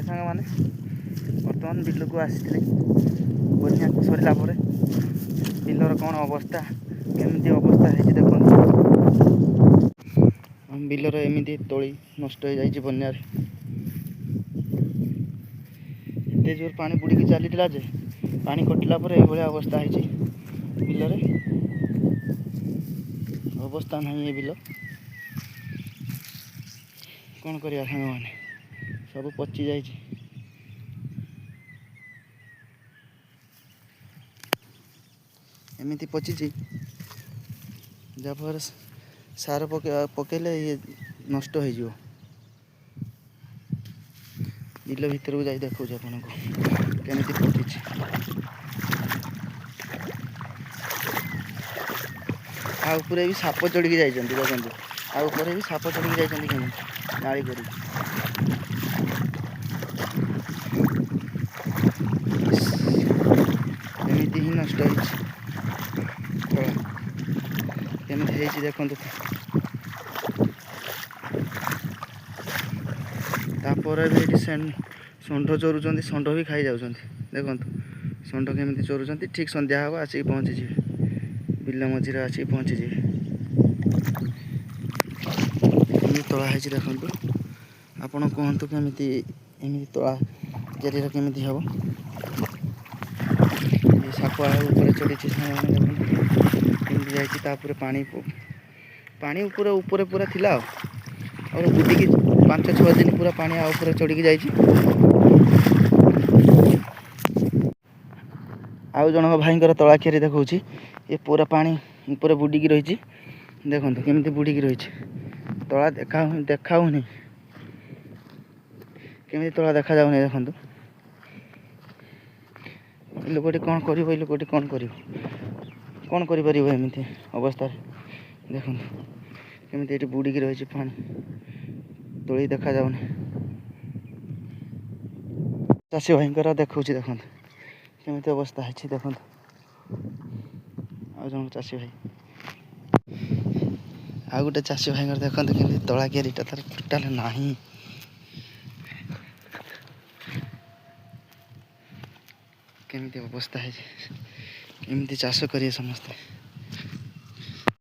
सांग मैंने बर्तमान बिल को आसी बनिया सरला बिलर कौन अवस्था केमती अवस्था है देख बिलर एमती तली नष्ट हो जाए बन्यार एत जोर पानी बुड़ी चली जे पानी कटिला ये अवस्था है बिलर अवस्था ना ये बिल कौन करिया सांग मैंने सब पची जाए एमती पची जहाँफल सार पकेले ये नष्ट हो बिल भितर को जाई देखो आपन को केमती पची आउे भी साप चढ़ी जाइए देखते आउे भी साप चढ़ी जाइए नाली कर एमती ही नष्ट होमती देखु तापर भी षंढ चोरुंट षंढ भी खाई जाऊँ देखु षंढ केमी चोरुंट ठीक संध्या हम आसिक पहुँची बिल मझीरे आसिक पहुँची तलाही देखु आपण कहतु केमी एमती तला जरिए केमी हम सापुआ ऊपर चढ़ी केमी जापर पानी पानी ऊपर पूरा थिला और बुटी 5-6 दिन पूरा पानी ऊपर चढ़ी जाइए आउ जन भाई तलाखिरी देखा ये पूरा पानी ऊपर बुड़ी रही देखो केमी बुड़ी रही तला देखाऊनी केमी तला देखा जाऊनी देखो लोकटी कौन कर लोकटी कौन कर एमती अवस्था देखो केमी ये बुड़ी रही पानी तोली देखा जाऊनी चाषी भाई देखा देखो केमी अवस्था है देखो आ जन चाषी भाई आ गोटे चाषी भाई देखते केमी तला कियारीटा तार टोटाल नहीं केमी अवस्था है केमी चाष करेंगे समस्ते।